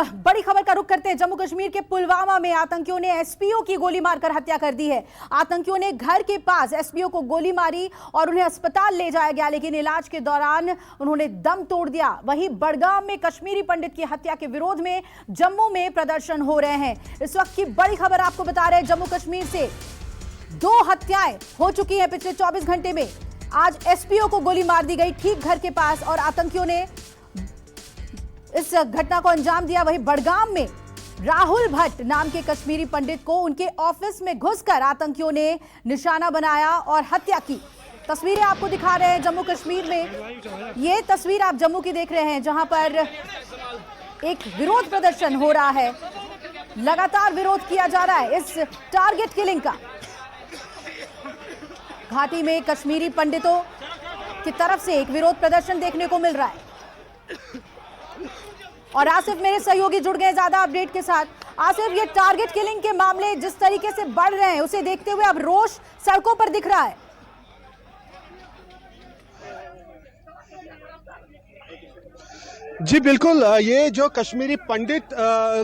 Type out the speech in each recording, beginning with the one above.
बड़ी खबर का रुख करते हैं। जम्मू कश्मीर के पुलवामा में आतंकियों ने एसपीओ की गोली मारकर हत्या कर दी है। आतंकियों ने घर के पास एसपीओ को गोली मारी और उन्हें अस्पताल ले जाया गया, लेकिन इलाज के दौरान उन्होंने दम तोड़ दिया। वहीं बड़गाम में कश्मीरी पंडित की हत्या के विरोध में जम्मू में प्रदर्शन हो रहे हैं। इस वक्त की बड़ी खबर आपको बता रहे हैं, जम्मू कश्मीर से 2 हत्याएं हो चुकी हैं पिछले 24 घंटे में। आज एसपीओ को गोली मार दी गई ठीक घर के पास और आतंकियों ने इस घटना को अंजाम दिया। वहीं बड़गाम में राहुल भट्ट नाम के कश्मीरी पंडित को उनके ऑफिस में घुसकर आतंकियों ने निशाना बनाया और हत्या की। तस्वीरें आपको दिखा रहे हैं जम्मू कश्मीर में। ये तस्वीर आप जम्मू की देख रहे हैं, जहां पर एक विरोध प्रदर्शन हो रहा है। लगातार विरोध किया जा रहा है इस टारगेट किलिंग का। घाटी में कश्मीरी पंडितों की तरफ से एक विरोध प्रदर्शन देखने को मिल रहा है। और आसिफ मेरे सहयोगी जुड़ गए ज्यादा अपडेट के साथ। आसिफ, ये टारगेट किलिंग के मामले जिस तरीके से बढ़ रहे हैं, उसे देखते हुए अब रोष सड़कों पर दिख रहा है। जी बिल्कुल, ये जो कश्मीरी पंडित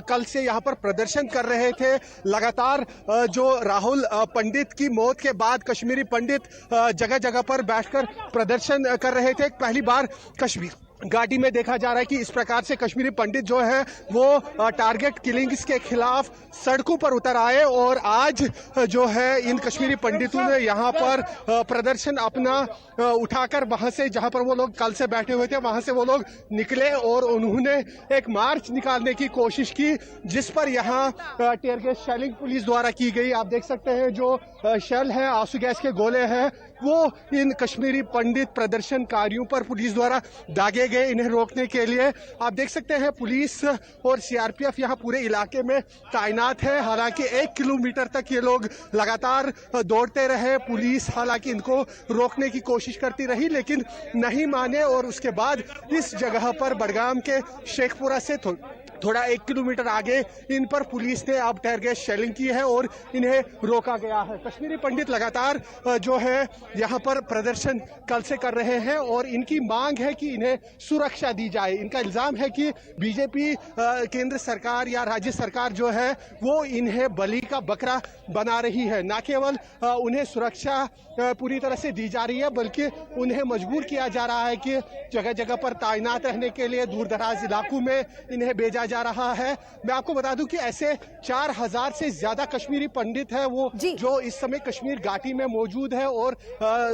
कल से यहाँ पर प्रदर्शन कर रहे थे, लगातार जो राहुल पंडित की मौत के बाद कश्मीरी पंडित जगह जगह पर बैठकर प्रदर्शन कर रहे थे। पहली बार कश्मीर घाटी में देखा जा रहा है कि इस प्रकार से कश्मीरी पंडित जो है वो टारगेट किलिंग्स के खिलाफ सड़कों पर उतर आए। और आज जो है इन कश्मीरी पंडितों ने यहाँ पर प्रदर्शन अपना उठाकर वहां से, जहां पर वो लोग कल से बैठे हुए थे, वहां से वो लोग निकले और उन्होंने एक मार्च निकालने की कोशिश की, जिस पर यहाँ टीयर गैस शेलिंग पुलिस द्वारा की गई। आप देख सकते हैं जो शेल है, आंसू गैस के गोले हैं, वो इन कश्मीरी पंडित प्रदर्शनकारियों पर पुलिस द्वारा दागे गए इन्हें रोकने के लिए। आप देख सकते हैं पुलिस और सीआरपीएफ यहाँ पूरे इलाके में तैनात है। हालांकि 1 किलोमीटर तक ये लोग लगातार दौड़ते रहे। पुलिस हालांकि इनको रोकने की कोशिश करती रही, लेकिन नहीं माने। और उसके बाद इस जगह पर बड़गाम के शेखपुरा से थोड़ा 1 किलोमीटर आगे इन पर पुलिस ने अब टीयर गैस शेलिंग की है और इन्हें रोका गया है। कश्मीरी पंडित लगातार जो है यहाँ पर प्रदर्शन कल से कर रहे हैं और इनकी मांग है कि इन्हें सुरक्षा दी जाए। इनका इल्जाम है कि बीजेपी केंद्र सरकार या राज्य सरकार जो है वो इन्हें बलि का बकरा बना रही है। न केवल उन्हें सुरक्षा पूरी तरह से दी जा रही है, बल्कि उन्हें मजबूर किया जा रहा है कि जगह जगह पर तैनात रहने के लिए दूर दराज इलाकों में इन्हें भेजा जा रहा है। मैं आपको बता दूं कि ऐसे 4000 से ज्यादा कश्मीरी पंडित हैं वो जो इस समय कश्मीर घाटी में मौजूद है और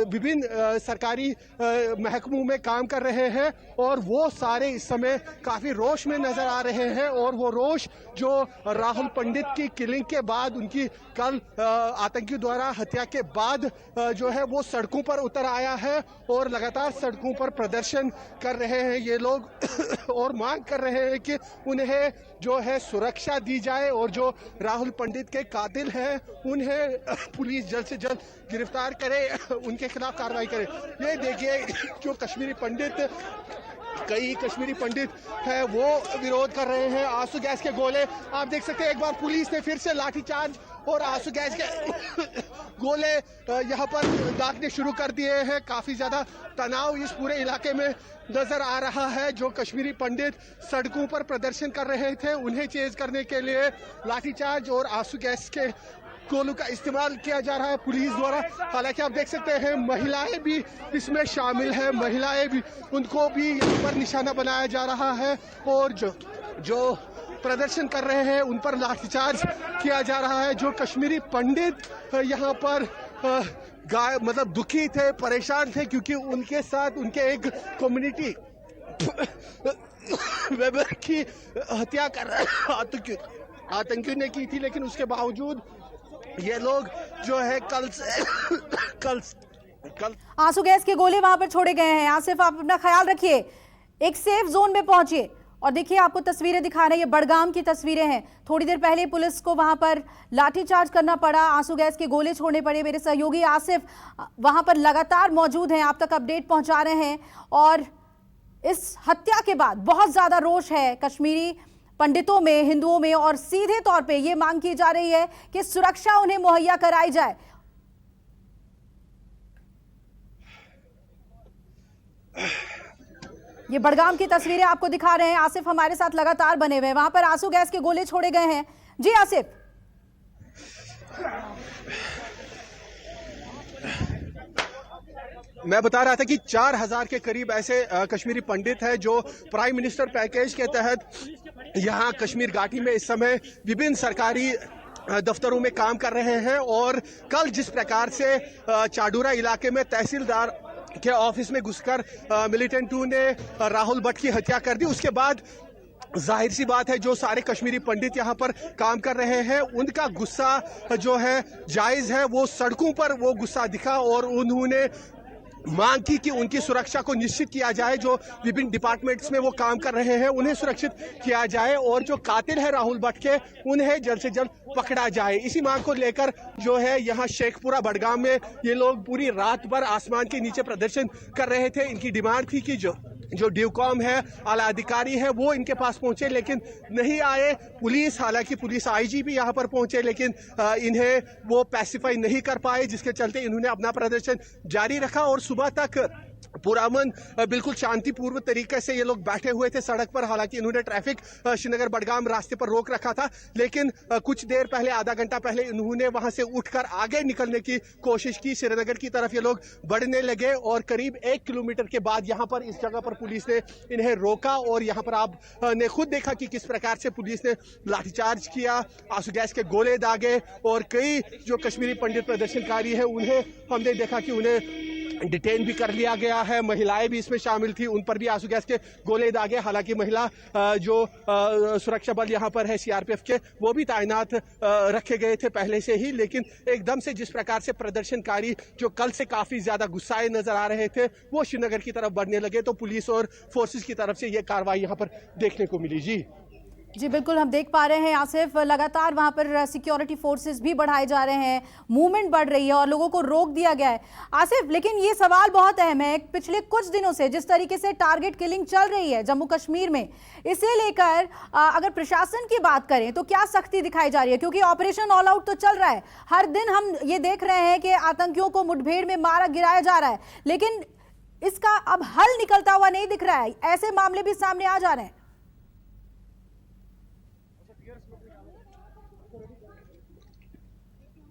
विभिन्न सरकारी महकमों में काम कर रहे हैं। और वो सारे इस समय काफी रोष में नजर आ रहे हैं। और वो रोष जो राहुल पंडित की किलिंग के बाद, उनकी कल आतंकियों द्वारा हत्या के बाद जो है वो सड़कों पर उतर आया है और लगातार सड़कों पर प्रदर्शन कर रहे हैं ये लोग और मांग कर रहे हैं कि उन्हें जो है सुरक्षा दी जाए और जो राहुल पंडित के कातिल हैं उन्हें पुलिस जल्द से जल्द गिरफ्तार करे, उनके खिलाफ कार्रवाई करे। ये देखिए जो कई कश्मीरी पंडित है वो विरोध कर रहे हैं। आंसू गैस के गोले आप देख सकते हैं। एक बार पुलिस ने फिर से लाठीचार्ज और आंसू गैस के गोले यहाँ पर दागने शुरू कर दिए हैं। काफी ज्यादा तनाव इस पूरे इलाके में नजर आ रहा है। जो कश्मीरी पंडित सड़कों पर प्रदर्शन कर रहे थे, उन्हें चेज करने के लिए लाठीचार्ज और आंसू गैस के गोलों का इस्तेमाल किया जा रहा है पुलिस द्वारा। हालांकि आप देख सकते हैं महिलाएं भी इसमें शामिल है, महिलाएं भी, उनको भी यहाँ पर निशाना बनाया जा रहा है और जो प्रदर्शन कर रहे हैं उन पर लाठीचार्ज किया जा रहा है। जो कश्मीरी पंडित यहाँ पर मतलब दुखी थे, परेशान थे, क्योंकि उनके साथ उनके एक कम्युनिटी मेंबर की हत्या कर आतंकियों ने की थी, लेकिन उसके बावजूद ये लोग जो है कल आंसू गैस के गोले वहां पर छोड़े गए हैं। आसिफ, आप अपना ख्याल रखिए, एक सेफ जोन में पहुंचिए। और देखिए आपको तस्वीरें दिखा रहे हैं, ये बड़गाम की तस्वीरें हैं। थोड़ी देर पहले पुलिस को वहां पर लाठीचार्ज करना पड़ा, आंसू गैस के गोले छोड़ने पड़े। मेरे सहयोगी आसिफ वहां पर लगातार मौजूद हैं, आप तक अपडेट पहुंचा रहे हैं। और इस हत्या के बाद बहुत ज्यादा रोष है कश्मीरी पंडितों में, हिंदुओं में, और सीधे तौर पे ये मांग की जा रही है कि सुरक्षा उन्हें मुहैया कराई जाए। ये बड़गाम की तस्वीरें आपको दिखा रहे हैं। आसिफ हमारे साथ लगातार बने हुए हैं। वहां पर आंसू गैस के गोले छोड़े गए हैं। जी आसिफ। मैं बता रहा था कि 4000 के करीब ऐसे कश्मीरी पंडित हैं जो प्राइम मिनिस्टर पैकेज के तहत यहाँ कश्मीर घाटी में इस समय विभिन्न सरकारी दफ्तरों में काम कर रहे हैं। और कल जिस प्रकार से चाडूरा इलाके में तहसीलदार के ऑफिस में घुसकर मिलिटेंट 2 ने राहुल भट्ट की हत्या कर दी, उसके बाद जाहिर सी बात है जो सारे कश्मीरी पंडित यहाँ पर काम कर रहे हैं उनका गुस्सा जो है जायज है। वो सड़कों पर वो गुस्सा दिखा और उन्होंने मांग की कि उनकी सुरक्षा को निश्चित किया जाए। जो विभिन्न डिपार्टमेंट्स में वो काम कर रहे हैं उन्हें सुरक्षित किया जाए और जो कातिल है राहुल भट्ट के उन्हें जल्द से जल्द पकड़ा जाए। इसी मांग को लेकर जो है यहाँ शेखपुरा बड़गाम में ये लोग पूरी रात भर आसमान के नीचे प्रदर्शन कर रहे थे। इनकी डिमांड थी कि जो ड्यूकॉम है, आला अधिकारी है, वो इनके पास पहुंचे लेकिन नहीं आए। पुलिस, हालांकि पुलिस आईजी भी यहाँ पर पहुंचे लेकिन इन्हें वो पैसिफाई नहीं कर पाए, जिसके चलते इन्होंने अपना प्रदर्शन जारी रखा और सुबह तक पुरामन बिल्कुल शांतिपूर्व तरीके से ये लोग बैठे हुए थे सड़क पर। हालांकि इन्होंने ट्रैफिक श्रीनगर बड़गाम रास्ते पर रोक रखा था लेकिन कुछ देर पहले, आधा घंटा पहले इन्होंने वहां से उठकर आगे निकलने की कोशिश की। श्रीनगर की तरफ ये लोग बढ़ने लगे और करीब 1 किलोमीटर के बाद यहाँ पर इस जगह पर पुलिस ने इन्हें रोका और यहाँ पर आप ने खुद देखा कि किस प्रकार से पुलिस ने लाठीचार्ज किया, आंसू गैस के गोले दागे और कई जो कश्मीरी पंडित प्रदर्शनकारी है उन्हें हमने देखा कि उन्हें डिटेन भी कर लिया गया है। महिलाएं भी इसमें शामिल थी, उन पर भी आंसू गैस के गोले दागे। हालांकि महिला जो सुरक्षा बल यहाँ पर है सीआरपीएफ के, वो भी तैनात रखे गए थे पहले से ही। लेकिन एकदम से जिस प्रकार से प्रदर्शनकारी जो कल से काफी ज्यादा गुस्साए नजर आ रहे थे वो श्रीनगर की तरफ बढ़ने लगे तो पुलिस और फोर्सेस की तरफ से ये कार्रवाई यहाँ पर देखने को मिली। जी बिल्कुल, हम देख पा रहे हैं आसिफ, लगातार वहां पर सिक्योरिटी फोर्सेस भी बढ़ाए जा रहे हैं, मूवमेंट बढ़ रही है और लोगों को रोक दिया गया है। आसिफ, लेकिन ये सवाल बहुत अहम है, पिछले कुछ दिनों से जिस तरीके से टारगेट किलिंग चल रही है जम्मू कश्मीर में, इसे लेकर अगर प्रशासन की बात करें तो क्या सख्ती दिखाई जा रही है? क्योंकि ऑपरेशन ऑल आउट तो चल रहा है, हर दिन हम ये देख रहे हैं कि आतंकियों को मुठभेड़ में मारा गिराया जा रहा है, लेकिन इसका अब हल निकलता हुआ नहीं दिख रहा है। ऐसे मामले भी सामने आ जा रहे हैं।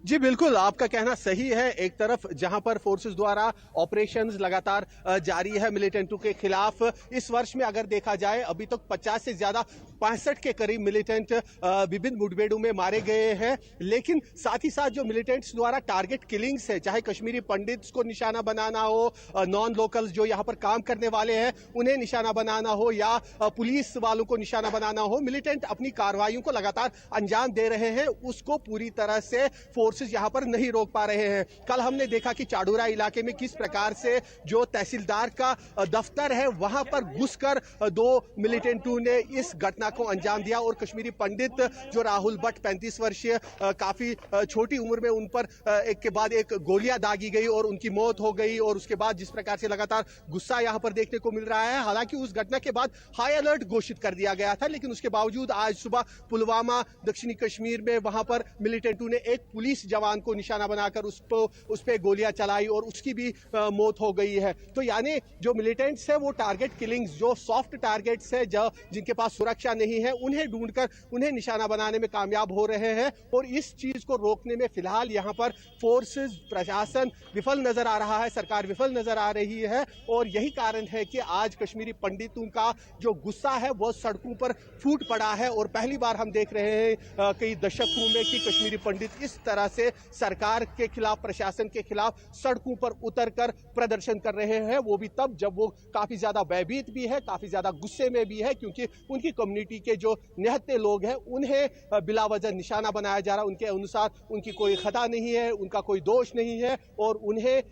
जी बिल्कुल, आपका कहना सही है। एक तरफ जहां पर फोर्सेस द्वारा ऑपरेशंस लगातार जारी है मिलिटेंट 2 के खिलाफ, इस वर्ष में अगर देखा जाए अभी तक 50 से ज्यादा 65 के करीब मिलिटेंट विभिन्न मुठभेड़ों में मारे गए हैं। लेकिन साथ ही साथ जो मिलिटेंट्स द्वारा टारगेट किलिंग्स है, चाहे कश्मीरी पंडित्स को निशाना बनाना हो, नॉन लोकल्स जो यहाँ पर काम करने वाले हैं उन्हें निशाना बनाना हो या पुलिस वालों को निशाना बनाना हो, मिलिटेंट अपनी कार्रवाइयों को लगातार अंजाम दे रहे हैं। उसको पूरी तरह से फोर्सेस यहां पर नहीं रोक पा रहे हैं। कल हमने देखा कि चाडूरा इलाके में किस प्रकार से जो तहसीलदार का दफ्तर है वहां पर घुसकर 2 मिलिटेंट 2 ने इस घटना को अंजाम दिया और कश्मीरी पंडित जो राहुल भट्ट 35 वर्षीय, काफी छोटी उम्र में उन पर एक के बाद एक गोलियां दागी गई और उनकी मौत हो गई। और उसके बाद जिस प्रकार से लगातार गुस्सा यहां पर देखने को मिल रहा है, हालांकि उस घटना के बाद हाई अलर्ट घोषित कर दिया गया था, लेकिन उसके बावजूद आज सुबह पुलवामा दक्षिणी कश्मीर में वहां पर मिलिटेंट 2 ने एक पुलिस जवान को निशाना बनाकर उस पे गोलियां चलाई और उसकी भी मौत हो गई है। तो यानी जो मिलिटेंट्स है वो टारगेट किलिंग्स, जो सॉफ्ट टारगेट्स है, जिनके पास सुरक्षा नहीं है, उन्हें ढूंढकर उन्हें निशाना बनाने में कामयाब हो रहे हैं। और इस चीज को रोकने में फिलहाल यहाँ पर फोर्सेस, प्रशासन विफल नजर आ रहा है, सरकार विफल नजर आ रही है। और यही कारण है कि आज कश्मीरी पंडितों का जो गुस्सा है वो सड़कों पर फूट पड़ा है। और पहली बार हम देख रहे हैं कई दशकों में कि कश्मीरी पंडित इस तरह से सरकार के खिलाफ, प्रशासन के खिलाफ सड़कों पर उतरकर प्रदर्शन कर रहे हैं। वो भी तब जब वो काफी ज्यादा भयभीत भी है, काफी ज्यादा गुस्से में भी है, क्योंकि उनकी कम्युनिटी के जो निहत्थे लोग हैं उन्हें बिला वजह निशाना बनाया जा रहा है। उनके अनुसार उनकी कोई खता नहीं है, उनका कोई दोष नहीं है और उन्हें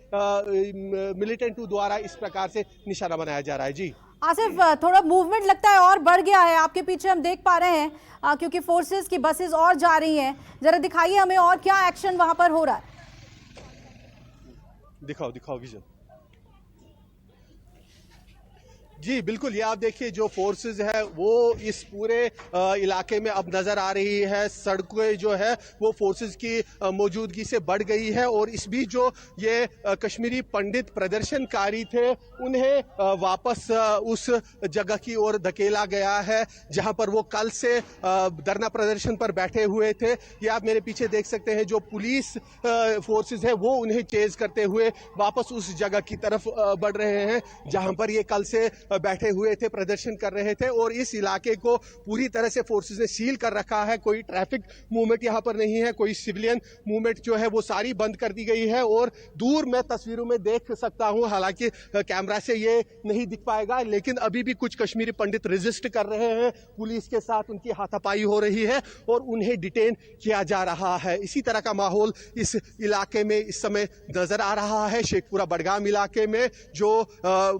मिलिटेंट 2 द्वारा इस प्रकार से निशाना बनाया जा रहा है। जी आसिफ, थोड़ा मूवमेंट लगता है और बढ़ गया है, आपके पीछे हम देख पा रहे हैं, क्योंकि फोर्सेस की बसेस और जा रही हैं। जरा दिखाइए हमें और क्या एक्शन वहां पर हो रहा है। दिखाओ विजन। जी बिल्कुल, ये आप देखिए जो फोर्सेस है वो इस पूरे इलाके में अब नजर आ रही है। सड़कें जो है वो फोर्सेस की मौजूदगी से बढ़ गई है और इस बीच जो ये कश्मीरी पंडित प्रदर्शनकारी थे उन्हें वापस उस जगह की ओर धकेला गया है जहां पर वो कल से धरना प्रदर्शन पर बैठे हुए थे। ये आप मेरे पीछे देख सकते हैं, जो पुलिस फोर्सेस है वो उन्हें चेज करते हुए वापस उस जगह की तरफ बढ़ रहे हैं जहां पर ये कल से बैठे हुए थे, प्रदर्शन कर रहे थे। और इस इलाके को पूरी तरह से फोर्सेस ने सील कर रखा है। कोई ट्रैफिक मूवमेंट यहां पर नहीं है, कोई सिविलियन मूवमेंट जो है वो सारी बंद कर दी गई है। और दूर मैं तस्वीरों में देख सकता हूं, हालांकि कैमरा से ये नहीं दिख पाएगा, लेकिन अभी भी कुछ कश्मीरी पंडित रेजिस्ट कर रहे हैं। पुलिस के साथ उनकी हाथापाई हो रही है और उन्हें डिटेन किया जा रहा है। इसी तरह का माहौल इस इलाके में इस समय नजर आ रहा है। शेखपुरा बडगाम इलाके में जो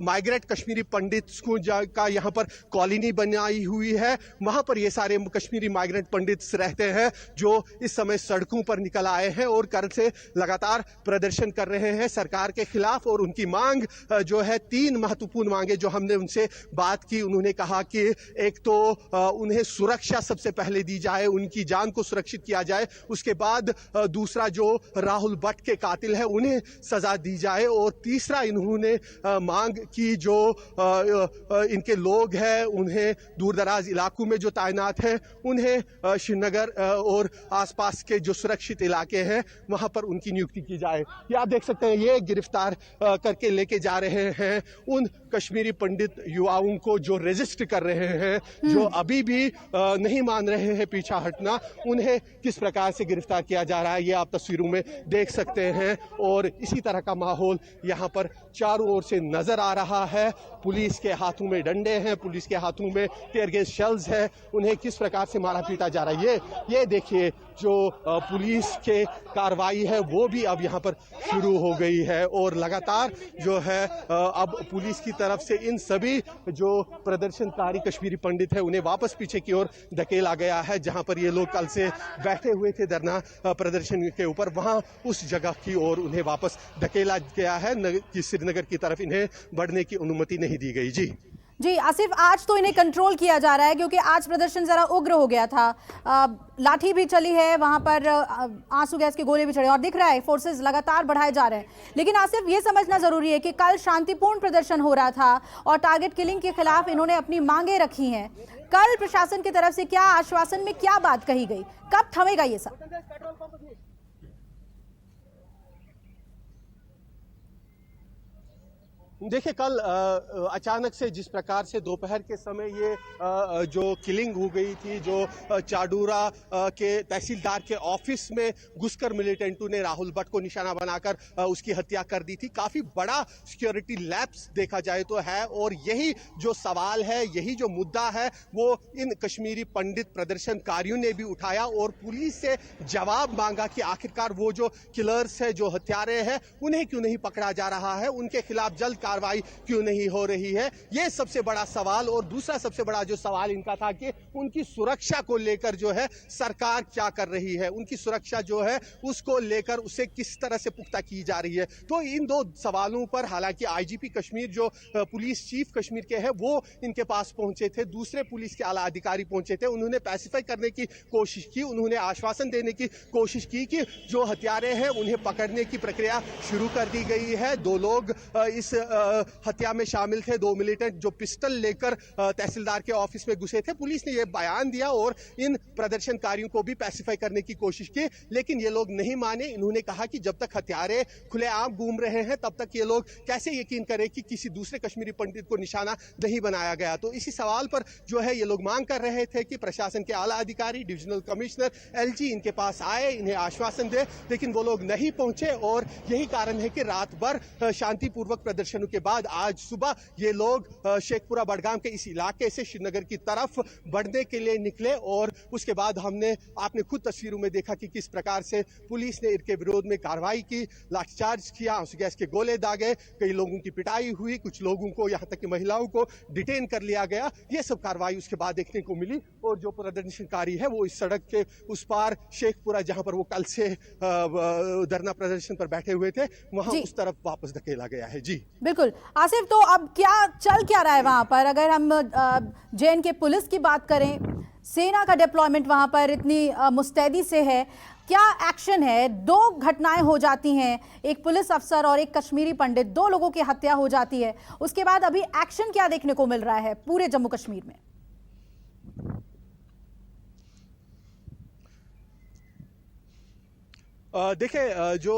माइग्रेट कश्मीरी पंडित का यहाँ पर कॉलोनी बनाई हुई है, वहां पर ये सारे कश्मीरी माइग्रेंट पंडित रहते हैं जो इस समय सड़कों पर निकल आए हैं और कल से लगातार प्रदर्शन कर रहे हैं सरकार के खिलाफ। और उनकी मांग जो है, 3 महत्वपूर्ण मांगे जो हमने उनसे बात की। उन्होंने कहा कि एक तो उन्हें सुरक्षा सबसे पहले दी जाए, उनकी जान को सुरक्षित किया जाए। उसके बाद दूसरा जो राहुल भट्ट के कातिल है उन्हें सजा दी जाए। और तीसरा इन्होंने मांग की जो इनके लोग हैं उन्हें दूर दराज इलाकों में जो तैनात हैं उन्हें श्रीनगर और आसपास के जो सुरक्षित इलाके हैं वहां पर उनकी नियुक्ति की जाए। ये आप देख सकते हैं, ये गिरफ्तार करके लेके जा रहे हैं उन कश्मीरी पंडित युवाओं को जो रेजिस्ट कर रहे हैं, जो अभी भी नहीं मान रहे हैं पीछा हटना। उन्हें किस प्रकार से गिरफ्तार किया जा रहा है ये आप तस्वीरों में देख सकते हैं। और इसी तरह का माहौल यहाँ पर चारों ओर से नजर आ रहा है। पुलिस के हाथों में डंडे हैं, पुलिस के हाथों में टीयर गैस शेल्स है, उन्हें किस प्रकार से मारा पीटा जा रहा है ये देखिए। जो पुलिस के कार्रवाई है वो भी अब यहाँ पर शुरू हो गई है और लगातार जो है अब पुलिस की तरफ से इन सभी जो प्रदर्शनकारी कश्मीरी पंडित है उन्हें वापस पीछे की ओर धकेला गया है जहां पर ये लोग कल से बैठे हुए थे धरना प्रदर्शन के ऊपर। वहां उस जगह की ओर उन्हें वापस धकेला गया है कि श्रीनगर की तरफ इन्हें बढ़ने की अनुमति नहीं दी गई। जी आसिफ, आज तो इन्हें कंट्रोल किया जा रहा है क्योंकि आज प्रदर्शन जरा उग्र हो गया था। लाठी भी चली है, वहां पर आंसू गैस के गोले भी चढ़े और दिख रहा है फोर्सेस लगातार बढ़ाए जा रहे हैं। लेकिन आसिफ, ये समझना जरूरी है कि कल शांतिपूर्ण प्रदर्शन हो रहा था और टारगेट किलिंग के खिलाफ इन्होंने अपनी मांगे रखी हैं। कल प्रशासन की तरफ से क्या आश्वासन में क्या बात कही गई, कब थमेगा ये सब? देखिए, कल अचानक से जिस प्रकार से दोपहर के समय ये जो किलिंग हो गई थी, जो चाडूरा के तहसीलदार के ऑफिस में घुसकर मिलिटेंटों ने राहुल भट्ट को निशाना बनाकर उसकी हत्या कर दी थी। काफी बड़ा सिक्योरिटी लैप्स देखा जाए तो है और यही जो सवाल है, यही जो मुद्दा है वो इन कश्मीरी पंडित प्रदर्शनकारियों ने भी उठाया और पुलिस से जवाब मांगा कि आखिरकार वो जो किलर्स है, जो हत्यारे हैं, उन्हें क्यों नहीं पकड़ा जा रहा है, उनके खिलाफ जल्द कार्रवाई क्यों नहीं हो रही है। ये सबसे बड़ा सवाल। और दूसरा सबसे बड़ा जो सवाल इनका था कि उनकी सुरक्षा को लेकर जो है सरकार क्या कर रही है, उनकी सुरक्षा जो है उसको लेकर उसे किस तरह से पुख्ता की जा रही है। तो इन दो सवालों पर हालांकि आईजीपी कश्मीर जो पुलिस चीफ कश्मीर के हैं वो इनके पास पहुंचे थे, दूसरे पुलिस के आला अधिकारी पहुंचे थे, उन्होंने पैसिफाई करने की कोशिश की, उन्होंने आश्वासन देने की कोशिश की कि जो हत्यारे हैं उन्हें पकड़ने की प्रक्रिया शुरू कर दी गई है। 2 लोग इस हत्या में शामिल थे, 2 मिलिटेंट जो पिस्टल लेकर तहसीलदार के ऑफिस में घुसे थे। पुलिस ने यह बयान दिया और इन प्रदर्शनकारियों को भी पैसिफाई करने की कोशिश की, लेकिन ये लोग नहीं माने। इन्होंने कहा कि जब तक हत्यारे खुलेआम घूम रहे हैं तब तक ये लोग कैसे यकीन करें कि किसी दूसरे कश्मीरी पंडित को निशाना नहीं बनाया गया। तो इसी सवाल पर जो है ये लोग मांग कर रहे थे कि प्रशासन के आला अधिकारी, डिविजनल कमिश्नर, एलजी इनके पास आए, इन्हें आश्वासन दे, लेकिन वो लोग नहीं पहुंचे। और यही कारण है कि रात भर शांतिपूर्वक प्रदर्शनों के बाद आज सुबह ये लोग शेखपुरा बडगाम के इस इलाके से श्रीनगर की तरफ बढ़ने के लिए निकले। और उसके बाद आपने खुद तस्वीरों में देखा कि किस प्रकार से पुलिस ने इनके विरोध में कार्रवाई की, लाठीचार्ज किया, आंसू गैस के गोले दागे, कई लोगों की पिटाई हुई, कुछ लोगों को यहाँ तक कि महिलाओं को डिटेन कर लिया गया। ये सब कार्रवाई उसके बाद देखने को मिली और जो प्रदर्शनकारी है वो इस सड़क के उस पार शेखपुरा, जहां पर वो कल से धरना प्रदर्शन पर बैठे हुए थे, वहां उस तरफ वापस धकेला गया है। जी बिल्कुल। बिल्कुल आसिफ, तो अब क्या चल क्या रहा है वहां पर? अगर हम जे.एन.के पुलिस की बात करें, सेना का डिप्लॉयमेंट वहां पर इतनी मुस्तैदी से है, क्या एक्शन है? दो घटनाएं हो जाती हैं, एक पुलिस अफसर और एक कश्मीरी पंडित, दो लोगों की हत्या हो जाती है। उसके बाद अभी एक्शन क्या देखने को मिल रहा है पूरे जम्मू कश्मीर में? देखिए, जो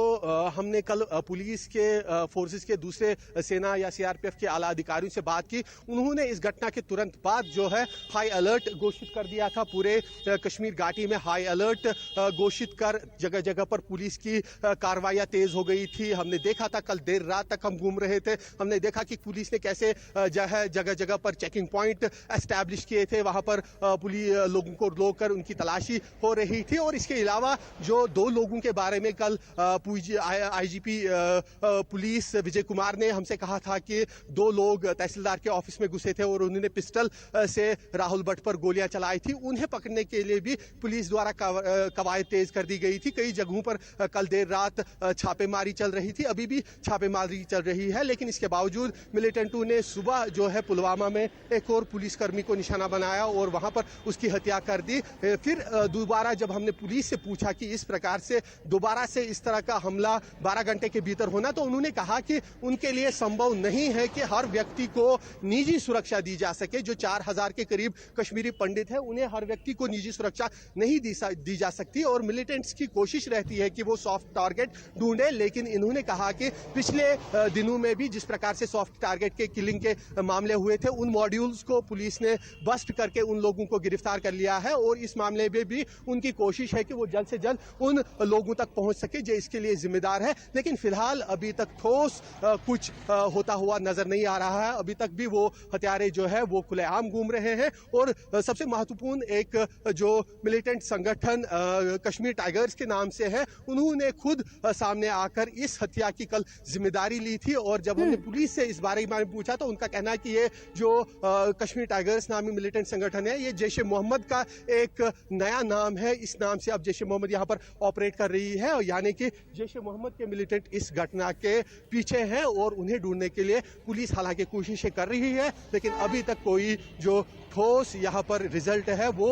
हमने कल पुलिस के फोर्सेस के दूसरे सेना या सीआरपीएफ के आला अधिकारियों से बात की, उन्होंने इस घटना के तुरंत बाद जो है हाई अलर्ट घोषित कर दिया था। पूरे कश्मीर घाटी में हाई अलर्ट घोषित कर जगह जगह पर पुलिस की कार्रवाइयां तेज हो गई थी। हमने देखा था, कल देर रात तक हम घूम रहे थे, हमने देखा कि पुलिस ने कैसे जगह जगह पर चेकिंग पॉइंट एस्टैब्लिश किए थे। वहां पर पुलिस लोगों को रोककर उनकी तलाशी हो रही थी। और इसके अलावा जो दो लोगों के बारे में कल आईजीपी पुलिस विजय कुमार ने हमसे कहा था कि दो लोग तहसीलदार के ऑफिस में घुसे थे और उन्होंने पिस्टल से राहुल भट्ट पर गोलियां चलाई थी। उन्हें पकड़ने के लिए भी पुलिस द्वारा कवायद तेज कर दी गई थी। कई जगहों पर कल देर रात छापेमारी चल रही थी, अभी भी छापेमारी चल रही है। लेकिन इसके बावजूद मिलिटेंटों ने सुबह जो है पुलवामा में एक और पुलिसकर्मी को निशाना बनाया और वहां पर उसकी हत्या कर दी। फिर दोबारा जब हमने पुलिस से पूछा कि इस प्रकार से दोबारा से इस तरह का हमला 12 घंटे के भीतर होना, तो उन्होंने कहा कि उनके लिए संभव नहीं है कि हर व्यक्ति को निजी सुरक्षा दी जा सके। जो 4000 के करीब कश्मीरी पंडित हैं, उन्हें हर व्यक्ति को निजी सुरक्षा नहीं दी जा सकती और मिलिटेंट्स की कोशिश रहती है कि वो सॉफ्ट टारगेट ढूंढे। लेकिन इन्होंने कहा कि पिछले दिनों में भी जिस प्रकार से सॉफ्ट टारगेट के किलिंग के मामले हुए थे, उन मॉड्यूल्स को पुलिस ने बस्ट करके उन लोगों को गिरफ्तार कर लिया है और इस मामले में भी उनकी कोशिश है कि वो जल्द से जल्द उन लोगों तक पहुंच सके जो इसके लिए जिम्मेदार है। लेकिन फिलहाल अभी तक ठोस कुछ होता हुआ नजर नहीं आ रहा है। अभी तक भी वो हत्यारे जो है वो खुलेआम घूम रहे हैं। और सबसे महत्वपूर्ण एक जो मिलिटेंट संगठन कश्मीर टाइगर्स के नाम से है, उन्होंने खुद सामने आकर इस हत्या की कल जिम्मेदारी ली थी। और जब हमने पुलिस से इस बारे में पूछा तो उनका कहना है कि ये जो कश्मीर टाइगर्स नामी मिलिटेंट संगठन है, ये जैश ए मोहम्मद का एक नया नाम है। इस नाम से अब जैश ए मोहम्मद यहाँ पर ऑपरेट कर रही है, यानी कि जैश ए मोहम्मद के मिलिटेंट इस घटना के पीछे हैं और उन्हें ढूंढने के लिए पुलिस हालांकि कोशिशें कर रही है। लेकिन अभी तक कोई जो ठोस यहाँ पर रिजल्ट है वो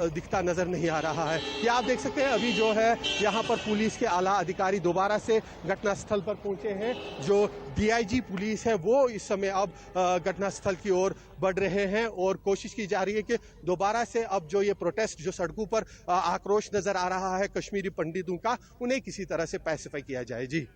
दिखता नजर नहीं आ रहा है। ये आप देख सकते हैं, अभी जो है यहाँ पर पुलिस के आला अधिकारी दोबारा से घटनास्थल पर पहुंचे हैं। जो डीआईजी पुलिस है वो इस समय अब घटनास्थल की ओर बढ़ रहे हैं और कोशिश की जा रही है कि दोबारा से अब जो ये प्रोटेस्ट, जो सड़कों पर आक्रोश नजर आ रहा है कश्मीरी पंडितों का, उन्हें किसी तरह से पैसिफाई किया जाए। जी।